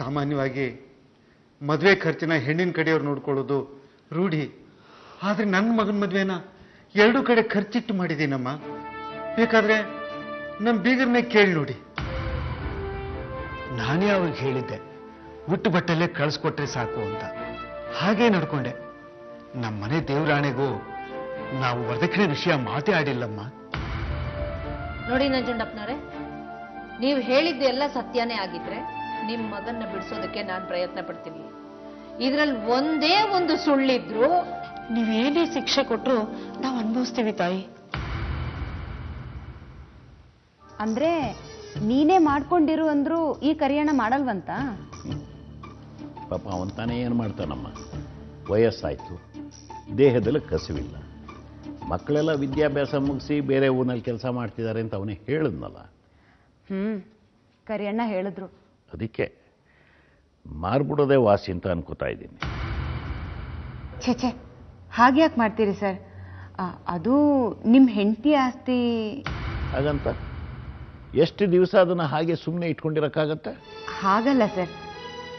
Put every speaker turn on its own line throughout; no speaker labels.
ಸಾಮಾನ್ಯವಾಗಿ ಮದುವೆ ಖರ್ಚಿನ ಹೆಣ್ಣಿನ ಕಡೆಯವ್ರು ನೋಡ್ಕೊಳ್ಳೋದು ರೂಢಿ. ಆದ್ರೆ ನನ್ನ ಮಗನ ಮದುವೆನ 2 ಕಡೆ ಖರ್ಚಿಟ್ಟು ಮಾಡಿದ್ದೀನಮ್ಮ. ಬೇಕಾದ್ರೆ ನಮ್ಮ ಬೀಗರ್ನೇ ಕೇಳಿ ನೋಡಿ.
ನಾನೇ ಅವ್ರಿಗೆ ಹೇಳಿದ್ದೆ ಹುಟ್ಟು ಬಟ್ಟೆಲ್ಲೇ ಕಳಿಸ್ಕೊಟ್ರೆ ಸಾಕು ಅಂತ. ಹಾಗೇ ನಡ್ಕೊಂಡೆ. ನಮ್ಮ ಮನೆ ದೇವರಾಣೆಗೂ ನಾವು ವರದಕ್ಷಿಣೆ ವಿಷಯ ಮಾತೇ ಆಡಿಲ್ಲಮ್ಮ.
ನೋಡಿ ನಂಜುಂಡಪ್ಪನವರೇ, ನೀವು ಹೇಳಿದ್ದೆಲ್ಲ ಸತ್ಯನೇ ಆಗಿದ್ರೆ ನಿಮ್ಮ ಮಗನ್ನ ಬಿಡಿಸೋದಕ್ಕೆ ನಾನು ಪ್ರಯತ್ನ ಪಡ್ತೀನಿ. ಇದ್ರಲ್ಲಿ ಒಂದೇ ಒಂದು ಸುಳ್ಳಿದ್ರು
ನೀವೇನೇ ಶಿಕ್ಷೆ ಕೊಟ್ರು ನಾವು ಅನುಭವಿಸ್ತೀವಿ ತಾಯಿ.
ಅಂದ್ರೆ ನೀನೇ ಮಾಡ್ಕೊಂಡಿರು ಅಂದ್ರು ಈ ಕರಿಯಣ್ಣ ಮಾಡಲ್ವಂತ?
ಪಾಪ ಅವನ್ ತಾನೇ ಏನು ಮಾಡ್ತಾನಮ್ಮ, ವಯಸ್ಸಾಯ್ತು, ದೇಹದಲ್ಲಿ ಕಸುವಿಲ್ಲ. ಮಕ್ಕಳೆಲ್ಲ ವಿದ್ಯಾಭ್ಯಾಸ ಮುಗಿಸಿ ಬೇರೆ ಊರಿನಲ್ಲಿ ಕೆಲಸ ಮಾಡ್ತಿದ್ದಾರೆ ಅಂತ ಅವನೇ ಹೇಳಿದ್ನಲ್ಲ.
ಕರಿಯಣ್ಣ ಹೇಳಿದ್ರು.
ಅದಕ್ಕೆ ಮಾರ್ಬಿಡೋದೇ ವಾಸಿ ಅಂತ ಅನ್ಕೋತಾ ಇದ್ದೀನಿ.
ಛೇ, ಹಾಗ್ಯಾಕೆ ಮಾಡ್ತೀರಿ ಸರ್? ಅದು ನಿಮ್ಮ ಹೆಂಡತಿ ಆಸ್ತಿ.
ಹಾಗಂತ ಎಷ್ಟು ದಿವಸ ಅದನ್ನು ಹಾಗೆ ಸುಮ್ಮನೆ ಇಟ್ಕೊಂಡಿರೋಕ್ಕಾಗತ್ತೆ?
ಹಾಗಲ್ಲ ಸರ್,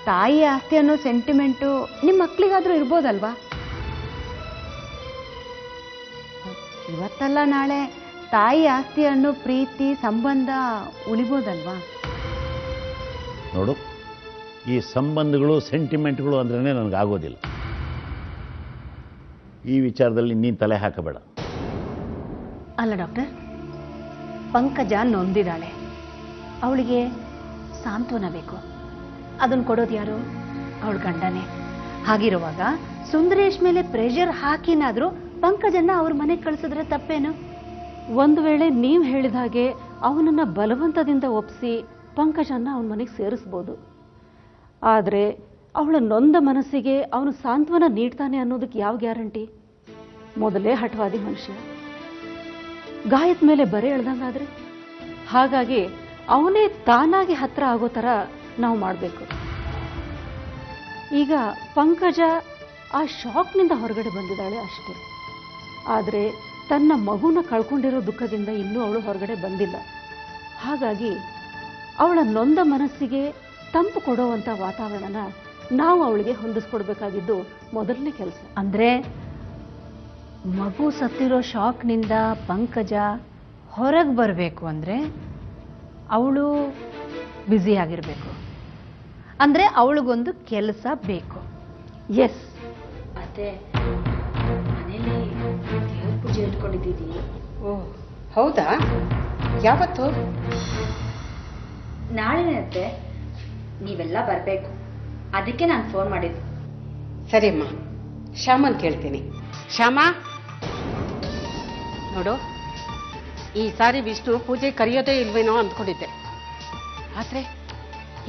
ತಾಯಿ ಆಸ್ತಿ ಅನ್ನೋ ಸೆಂಟಿಮೆಂಟು ನಿಮ್ಮ ಮಕ್ಳಿಗಾದ್ರೂ ಇರ್ಬೋದಲ್ವಾ? ಇವತ್ತಲ್ಲ ನಾಳೆ ತಾಯಿ ಆಸ್ತಿ ಅನ್ನೋ ಪ್ರೀತಿ ಸಂಬಂಧ ಉಳಿಬೋದಲ್ವಾ?
ನೋಡು, ಈ ಸಂಬಂಧಗಳು ಸೆಂಟಿಮೆಂಟ್ಗಳು ಅಂದ್ರೇ ನನಗಾಗೋದಿಲ್ಲ. ಈ ವಿಚಾರದಲ್ಲಿ ನೀನು ತಲೆ ಹಾಕಬೇಡ.
ಅಲ್ಲ ಡಾಕ್ಟರ್, ಪಂಕಜ ನೊಂದಿದ್ದಾಳೆ, ಅವಳಿಗೆ ಸಾಂತ್ವನ ಬೇಕು. ಅದನ್ನು ಕೊಡೋದು ಯಾರು? ಅವಳ ಗಂಡನೇ. ಹಾಗಿರುವಾಗ ಸುಂದರೇಶ್ ಮೇಲೆ ಪ್ರೆಷರ್ ಹಾಕಿನಾದ್ರೂ ಪಂಕಜನ್ನ ಅವ್ರ ಮನೆಗೆ ಕಳಿಸಿದ್ರೆ ತಪ್ಪೇನು?
ಒಂದು ವೇಳೆ ನೀವು ಹೇಳಿದ ಹಾಗೆ ಅವನನ್ನ ಬಲವಂತದಿಂದ ಒಪ್ಪಿಸಿ ಪಂಕಜನ್ನ ಅವನ ಮನೆಗೆ ಸೇರಿಸ್ಬೋದು. ಆದರೆ ಅವಳ ನೊಂದ ಮನಸ್ಸಿಗೆ ಅವನು ಸಾಂತ್ವನ ನೀಡ್ತಾನೆ ಅನ್ನೋದಕ್ಕೆ ಯಾವ ಗ್ಯಾರಂಟಿ? ಮೊದಲೇ ಹಠವಾದಿ ಮನುಷ್ಯ, ಗಾಯದ ಮೇಲೆ ಬರೆ ಎಳ್ದಂಗಾದ್ರೆ. ಹಾಗಾಗಿ ಅವನೇ ತಾನಾಗಿ ಹತ್ರ ಆಗೋ ಥರ ನಾವು ಮಾಡಬೇಕು. ಈಗ ಪಂಕಜ ಆ ಶಾಕ್ನಿಂದ ಹೊರಗಡೆ ಬಂದಿದ್ದಾಳೆ ಅಷ್ಟೇ. ಆದರೆ ತನ್ನ ಮಗುನ ಕಳ್ಕೊಂಡಿರೋ ದುಃಖದಿಂದ ಇನ್ನೂ ಅವಳು ಹೊರಗಡೆ ಬಂದಿಲ್ಲ. ಹಾಗಾಗಿ ಅವಳ ನೊಂದ ಮನಸ್ಸಿಗೆ ತಂಪು ಕೊಡುವಂಥ ವಾತಾವರಣನ ನಾವು ಅವಳಿಗೆ ಹೊಂದಿಸ್ಕೊಡ್ಬೇಕಾಗಿದ್ದು ಮೊದಲನೇ ಕೆಲಸ.
ಅಂದ್ರೆ ಮಗು ಸತ್ತಿರೋ ಶಾಕ್ನಿಂದ ಪಂಕಜ ಹೊರಗೆ ಬರಬೇಕು ಅಂದ್ರೆ ಅವಳು ಬ್ಯುಸಿ ಆಗಿರಬೇಕು. ಅಂದ್ರೆ ಅವಳಿಗೊಂದು ಕೆಲಸ ಬೇಕು.
ಎಸ್,
ಅತ್ತೆ, ಮನೇಲಿ ದೇವ್ರ ಪೂಜೆ ಇಟ್ಕೊಂಡಿದ್ದೀವಿ.
ಓ ಹೌದಾ? ಯಾವತ್ತು?
ನಾಳೆನೇ ಅತ್ತೆ, ನೀವೆಲ್ಲ ಬರಬೇಕು. ಅದಕ್ಕೆ ನಾನು ಫೋನ್ ಮಾಡಿದ್ದು.
ಸರಿಯಮ್ಮ, ಶ್ಯಾಮನ್ ಕೇಳ್ತೀನಿ. ಶ್ಯಾಮ ನೋಡು, ಈ ಸಾರಿ ವಿಷ್ಣು ಪೂಜೆ ಕರೆಯೋದೇ ಇಲ್ವೇನೋ ಅಂದ್ಕೊಂಡಿದ್ದೆ. ಆದರೆ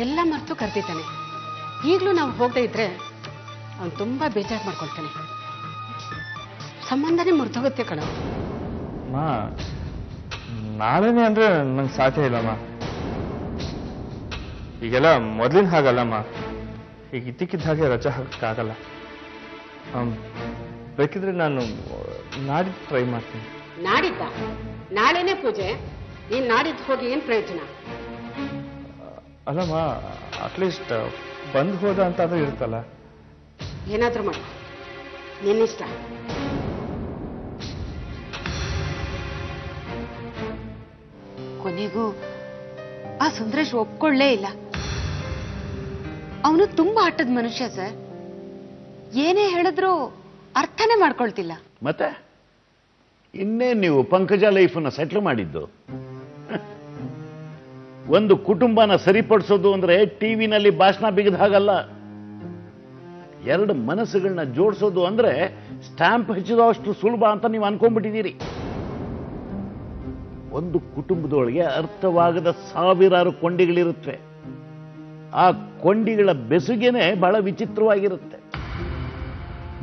ಎಲ್ಲ ಮರೆತು ಕರೆದಿದ್ದಾನೆ. ಈಗಲೂ ನಾವು ಹೋಗದೆ ಇದ್ರೆ ಅವನು ತುಂಬ ಬೇಜಾರು ಮಾಡ್ಕೊಳ್ತಾನೆ. ಸಂಬಂಧನೇ ಮುರಿದೋಗುತ್ತೆ ಕಣ.
ನಾಳೆನೇ ಅಂದ್ರೆ ನಂಗೆ ಸಾಧ್ಯ ಇಲ್ಲಮ್ಮ. ಈಗೆಲ್ಲ ಮೊದಲಿನ ಹಾಗಲ್ಲಮ್ಮ. ಈಗ ಇದ್ದಕ್ಕಿದ್ದ ಹಾಗೆ ರಜೆ ಹಾಕಕ್ಕಾಗಲ್ಲ. ಬೇಕಿದ್ರೆ ನಾನು ನಾಡಿದ್ದು ಟ್ರೈ ಮಾಡ್ತೀನಿ.
ನಾಡಿದ್ದ? ನಾಳೆನೇ ಪೂಜೆ, ನೀನು ನಾಡಿದ್ದು ಹೋಗಿ ಏನು ಪ್ರಯೋಜನ?
ಅಲ್ಲಮ್ಮ, ಅಟ್ಲೀಸ್ಟ್ ಬಂದು ಹೋದ ಅಂತಾದ್ರೂ ಇರುತ್ತಲ್ಲ.
ಏನಾದರೂ ಮಾಡು, ನಿನ್ನಿಷ್ಟ.
ಕೊನೆಗೂ ಆ ಸುಂದರೇಶ್ ಒಪ್ಕೊಳ್ಳೇ ಇಲ್ಲ. ಅವನು ತುಂಬಾ ಹಠದ ಮನುಷ್ಯ ಸರ್. ಏನೇ ಹೇಳಿದ್ರು ಅರ್ಥನೇ ಮಾಡ್ಕೊಳ್ತಿಲ್ಲ.
ಮತ್ತೆ ಇನ್ನೇ ನೀವು ಪಂಕಜ ಲೈಫನ್ನ ಸೆಟ್ಲ್ ಮಾಡಿದ್ದು? ಒಂದು ಕುಟುಂಬನ ಸರಿಪಡಿಸೋದು ಅಂದ್ರೆ ಟಿವಿನಲ್ಲಿ ಭಾಷಣ ಬಿಗದ ಹಾಗಲ್ಲ. ಎರಡು ಮನಸ್ಸುಗಳನ್ನ ಜೋಡಿಸೋದು ಅಂದ್ರೆ ಸ್ಟ್ಯಾಂಪ್ ಹಚ್ಚಿದಷ್ಟು ಸುಲಭ ಅಂತ ನೀವು ಅನ್ಕೊಂಡ್ಬಿಟ್ಟಿದ್ದೀರಿ. ಒಂದು ಕುಟುಂಬದೊಳಗೆ ಅರ್ಥವಾಗದ ಸಾವಿರಾರು ಕೊಂಡಿಗಳಿರುತ್ತವೆ. ಆ ಕೊಂಡಿಗಳ ಬೆಸುಗೆನೆ ಬಹಳ ವಿಚಿತ್ರವಾಗಿರುತ್ತೆ.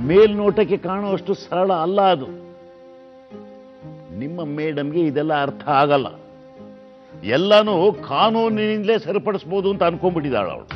ಮೇಲ್ನೋಟಕ್ಕೆ ಕಾಣುವಷ್ಟು ಸರಳ ಅಲ್ಲ ಅದು. ನಿಮ್ಮ ಮೇಡಮ್ಗೆ ಇದೆಲ್ಲ ಅರ್ಥ ಆಗಲ್ಲ. ಎಲ್ಲಾನು ಕಾನೂನಿನಿಂದಲೇ ಸರಿಪಡಿಸ್ಬೋದು ಅಂತ ಅನ್ಕೊಂಡ್ಬಿಟ್ಟಿದ್ದಾಳ ಅವಳು.